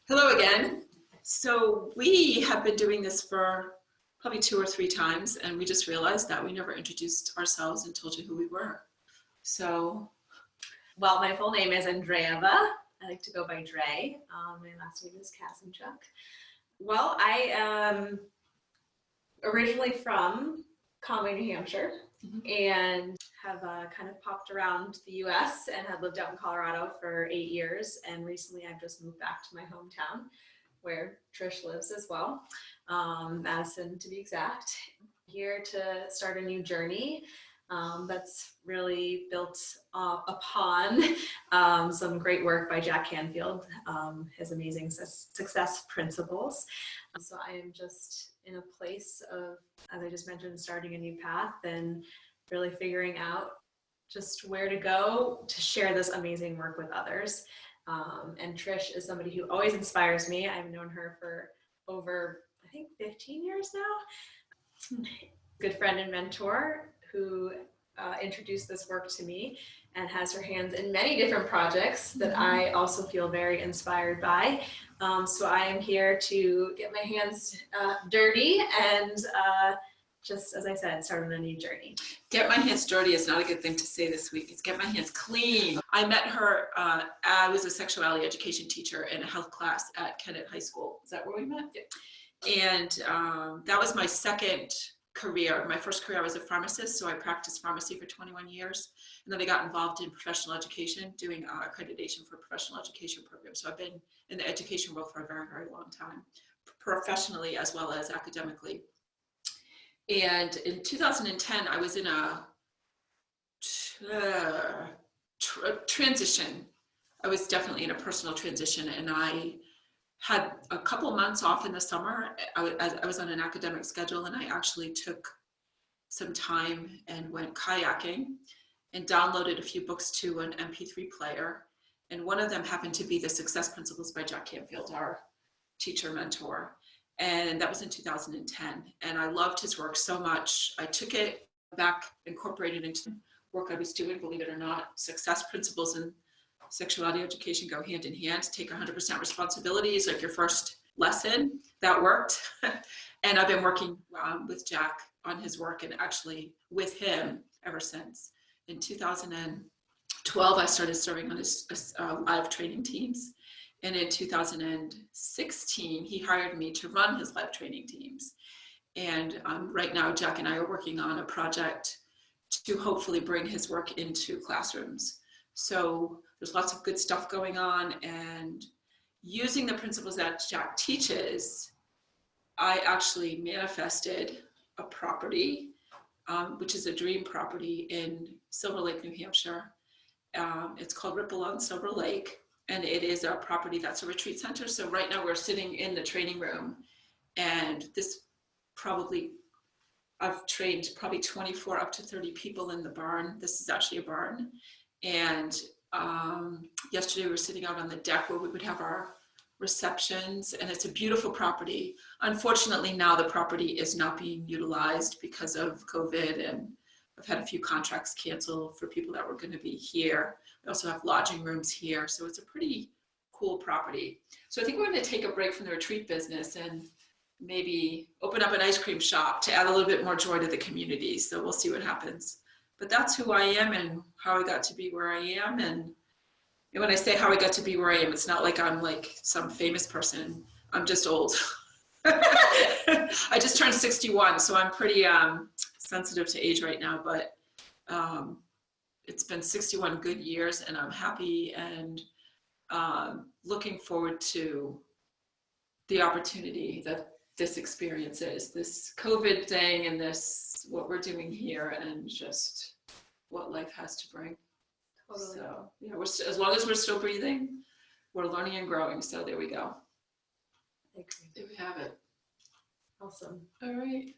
Hello again. So we have been doing this for probably 2 or 3 times, and we just realized that we never introduced ourselves and told you who we were. So, well, my full name is Drea. I like to go by Dre. My last name is Kasenchuk. Well, I am originally from Conway, New Hampshire, and have kind of popped around the U.S. and had lived out in Colorado for 8 years. And recently I've just moved back to my hometown where Trish lives as well, Madison to be exact. Here to start a new journey that's really built upon some great work by Jack Canfield, his amazing success principles. So I am just in a place of, as I just mentioned, starting a new path and really figuring out just where to go to share this amazing work with others. And Trish is somebody who always inspires me. I've known her for over, I think, 15 years now. Good friend and mentor who introduced this work to me and has her hands in many different projects that I also feel very inspired by. So I am here to get my hands dirty and just, as I said, start on a new journey. Get my hands dirty is not a good thing to say this week. It's get my hands clean. I met her, I was a sexuality education teacher in a health class at Kennett High School. Is that where we met? Yeah. And that was my second career. My first career I was a pharmacist, so I practiced pharmacy for 21 years. And then I got involved in professional education, doing accreditation for professional education programs. So I've been in the education world for a very, very long time, professionally as well as academically. And in 2010, I was in a transition. I was definitely in a personal transition, and I had a couple months off in the summer. I was on an academic schedule, and I actually took some time and went kayaking and downloaded a few books to an MP3 player. And one of them happened to be The Success Principles by Jack Canfield, our teacher mentor. And that was in 2010. And I loved his work so much. I took it back, incorporated into the work I was doing, believe it or not. Success principles and sexuality education go hand in hand. Take 100% responsibility is like your first lesson. That worked. And I've been working with Jack on his work and actually with him ever since. In 2012, I started serving on his live training teams. And in 2016, he hired me to run his live training teams. And right now, Jack and I are working on a project to hopefully bring his work into classrooms. So there's lots of good stuff going on. And using the principles that Jack teaches, I actually manifested a property, which is a dream property in Silver Lake, New Hampshire. It's called Ripple on Silver Lake. And it is a property that's a retreat center. So right now we're sitting in the training room, and this probably, I've trained probably 24 up to 30 people in the barn. This is actually a barn. And yesterday we were sitting out on the deck where we would have our receptions, and it's a beautiful property. Unfortunately, now the property is not being utilized because of COVID, and I've had a few contracts canceled for people that were going to be here. We also have lodging rooms here, so it's a pretty cool property. So I think we're going to take a break from the retreat business and maybe open up an ice cream shop to add a little bit more joy to the community. So we'll see what happens. But that's who I am and how I got to be where I am. And when I say how I got to be where I am, it's not like I'm like some famous person. I'm just old. I just turned 61, so I'm pretty sensitive to age right now, but it's been 61 good years, and I'm happy and looking forward to the opportunity that this experience is, this COVID thing and this, what we're doing here, and just what life has to bring. Totally. So, yeah, as long as we're still breathing, we're learning and growing. So there we go. I agree. There we have it. Awesome. All right.